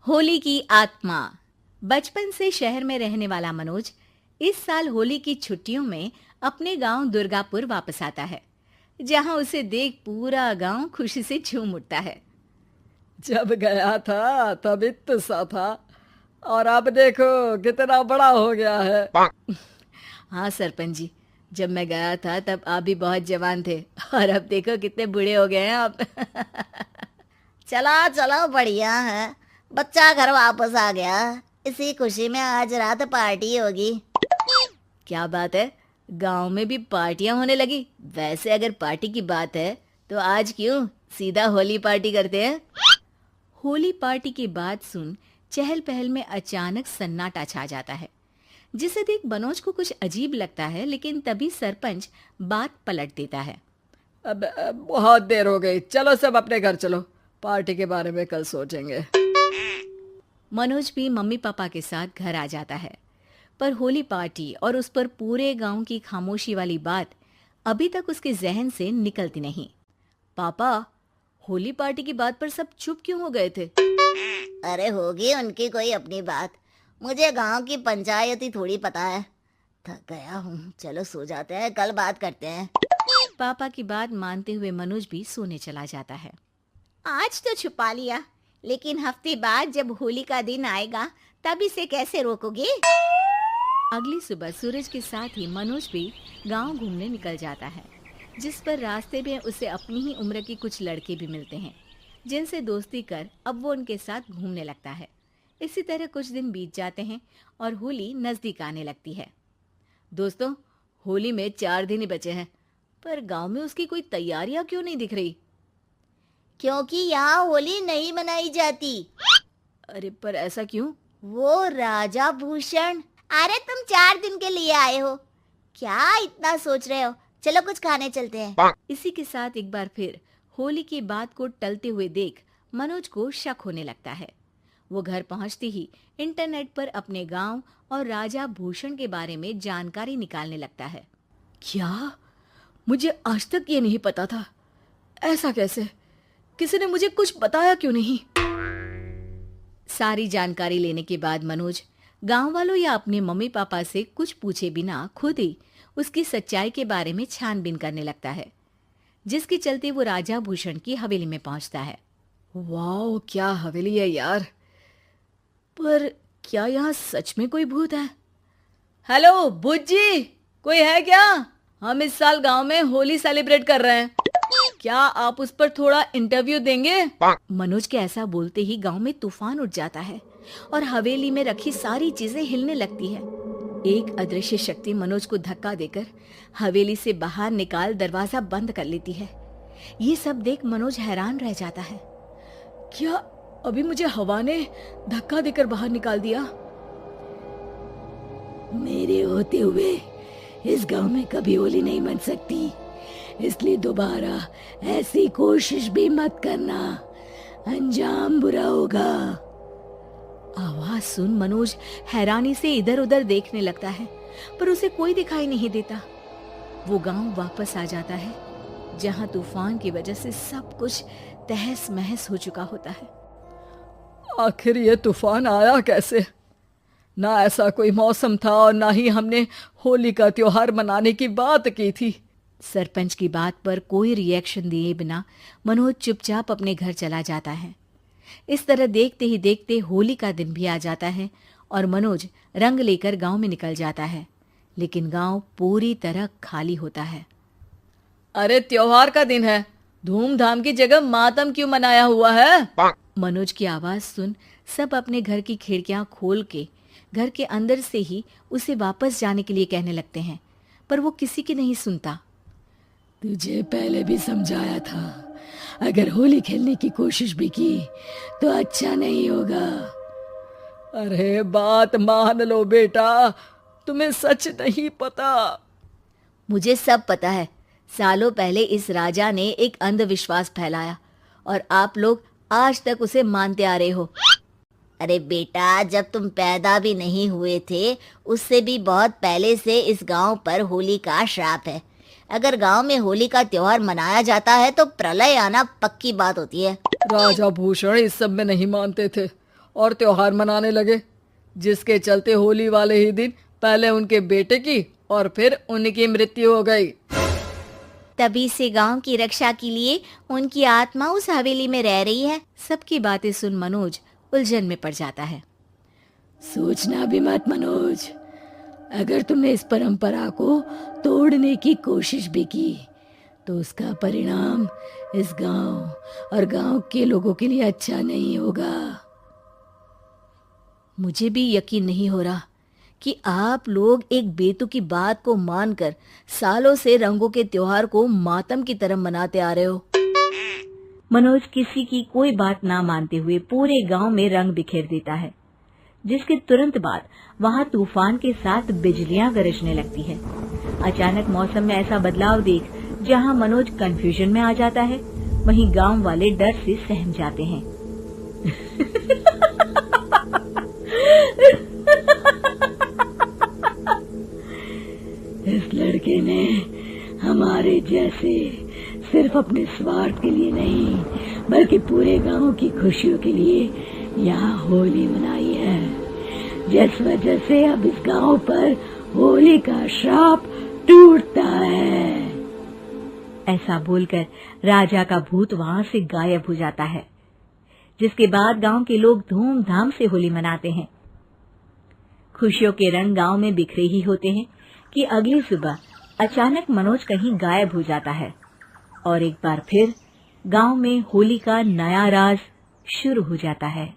होली की आत्मा। बचपन से शहर में रहने वाला मनोज इस साल होली की छुट्टियों में अपने गांव दुर्गापुर वापस आता है, जहां उसे देख पूरा गांव खुशी से झूम उठता है। जब गया था तब इतना सा था और अब देखो कितना बड़ा हो गया है। हाँ सरपंच जी, जब मैं गया था तब आप भी बहुत जवान थे और अब देखो कितने बूढ़े हो गए हैं आप। चला चलो बढ़िया है। बच्चा घर वापस आ गया। इसी खुशी में आज रात पार्टी होगी। क्या बात है, गांव में भी पार्टियां होने लगी। वैसे अगर पार्टी की बात है तो आज क्यों सीधा होली पार्टी करते हैं। होली पार्टी की बात सुन चहल पहल में अचानक सन्नाटा छा जाता है, जिसे देख मनोज को कुछ अजीब लगता है। लेकिन तभी सरपंच बात पलट देता है। अब बहुत देर हो गई, चलो सब अपने घर चलो, पार्टी के बारे में कल सोचेंगे। मनोज भी मम्मी पापा के साथ घर आ जाता है, पर होली पार्टी और उस पर पूरे गांव की खामोशी वाली बात अभी तक उसके जहन से निकलती नहीं। पापा, होली पार्टी की बात पर सब चुप क्यों हो गए थे? अरे होगी उनकी कोई अपनी बात। मुझे गांव की पंचायती थोड़ी पता है। थक गया हूँ, चलो सो जाते हैं, कल बात करते हैं। पापा की बात मानते हुए मनोज भी सोने चला जाता है। आज तो छुपा लिया, लेकिन हफ्ते बाद जब होली का दिन आएगा तब इसे कैसे रोकोगे? अगली सुबह सूरज के साथ ही मनोज भी गांव घूमने निकल जाता है, जिस पर रास्ते में उसे अपनी ही उम्र के कुछ लड़के भी मिलते हैं, जिनसे दोस्ती कर अब वो उनके साथ घूमने लगता है। इसी तरह कुछ दिन बीत जाते हैं और होली नजदीक आने लगती है। दोस्तों, होली में 4 दिन ही बचे हैं, पर गांव में उसकी कोई तैयारियां क्यों नहीं दिख रही? क्योंकि यहाँ होली नहीं मनाई जाती। अरे पर ऐसा क्यों? वो राजा भूषण। अरे तुम 4 दिन के लिए आए हो, क्या इतना सोच रहे हो? चलो कुछ खाने चलते हैं। इसी के साथ एक बार फिर होली की बात को टलते हुए देख मनोज को शक होने लगता है। वो घर पहुंचते ही इंटरनेट पर अपने गांव और राजा भूषण के बारे में जानकारी निकालने लगता है। क्या? मुझे आज तक ये नहीं पता था। ऐसा कैसे? किसी ने मुझे कुछ बताया क्यों नहीं? सारी जानकारी लेने के बाद मनोज गांव वालों या अपने मम्मी पापा से कुछ पूछे बिना खुद ही उसकी सच्चाई के बारे में छानबीन करने लगता है, जिसके चलते वो राजा भूषण की हवेली में पहुंचता है। वाह, क्या हवेली है यार। पर क्या यहाँ सच में कोई भूत है? हेलो भूत जी, कोई है क्या? हम इस साल गांव में होली सेलिब्रेट कर रहे हैं, क्या आप उस पर थोड़ा इंटरव्यू देंगे? मनोज के ऐसा बोलते ही गांव में तूफान उठ जाता है और हवेली में रखी सारी चीजें हिलने लगती है। एक अदृश्य शक्ति मनोज को धक्का देकर हवेली से बाहर निकाल दरवाजा बंद कर लेती है। ये सब देख मनोज हैरान रह जाता है। क्या अभी मुझे हवा ने धक्का देकर बाहर निकाल दिया? मेरे होते हुए इस गांव में कभी होली नहीं मन सकती, इसलिए दोबारा ऐसी कोशिश भी मत करना, अंजाम बुरा होगा। आवाज सुन मनोज हैरानी से इधर उधर देखने लगता है, पर उसे कोई दिखाई नहीं देता। वो गांव वापस आ जाता है, जहां तूफान की वजह से सब कुछ तहस महस हो चुका होता है। आखिर ये तूफान आया कैसे? ना ऐसा कोई मौसम था और ना ही हमने होली का त्योहार मनाने की बात की थी। सरपंच की बात पर कोई रिएक्शन दिए बिना मनोज चुपचाप अपने घर चला जाता है। इस तरह देखते ही देखते होली का दिन भी आ जाता है और मनोज रंग लेकर गांव में निकल जाता है, लेकिन गांव पूरी तरह खाली होता है। अरे त्योहार का दिन है, धूमधाम की जगह मातम क्यों मनाया हुआ है? मनोज की आवाज सुन सब अपने घर की खिड़कियां खोल के घर के अंदर से ही उसे वापस जाने के लिए कहने लगते हैं, पर वो किसी की नहीं सुनता। तुझे पहले भी समझाया था, अगर होली खेलने की कोशिश भी की तो अच्छा नहीं होगा। अरे बात मान लो बेटा, तुम्हें सच नहीं पता। मुझे सब पता है। सालों पहले इस राजा ने एक अंधविश्वास फैलाया और आप लोग आज तक उसे मानते आ रहे हो। अरे बेटा, जब तुम पैदा भी नहीं हुए थे उससे भी बहुत पहले से इस गांव पर होली का श्राप है। अगर गांव में होली का त्योहार मनाया जाता है तो प्रलय आना पक्की बात होती है। राजा भूषण इस सब में नहीं मानते थे और त्योहार मनाने लगे, जिसके चलते होली वाले ही दिन पहले उनके बेटे की और फिर उनकी मृत्यु हो गई। तभी से गांव की रक्षा के लिए उनकी आत्मा उस हवेली में रह रही है। सबकी बातें सुन मनोज उलझन में पड़ जाता है। सोचना भी मत मनोज, अगर तुमने इस परंपरा को तोड़ने की कोशिश भी की तो उसका परिणाम इस गांव और गांव के लोगों के लिए अच्छा नहीं होगा। मुझे भी यकीन नहीं हो रहा कि आप लोग एक बेतुकी बात को मानकर सालों से रंगों के त्योहार को मातम की तरह मनाते आ रहे हो। मनोज किसी की कोई बात ना मानते हुए पूरे गांव में रंग बिखेर देता है, जिसके तुरंत बाद वहां तूफान के साथ बिजलियां गरजने लगती है। अचानक मौसम में ऐसा बदलाव देख जहां मनोज कंफ्यूजन में आ जाता है, वहीं गांव वाले डर से सहम जाते हैं। इस लड़के ने हमारे जैसे सिर्फ अपने स्वार्थ के लिए नहीं बल्कि पूरे गांव की खुशियों के लिए यहाँ होली मनाई है, जिस वजह से अब इस गांव पर होली का श्राप टूटता है। ऐसा बोलकर राजा का भूत वहां से गायब हो जाता है, जिसके बाद गांव के लोग धूमधाम से होली मनाते हैं। खुशियों के रंग गांव में बिखरे ही होते हैं कि अगली सुबह अचानक मनोज कहीं गायब हो जाता है और एक बार फिर गांव में होली का नया राज शुरू हो जाता है।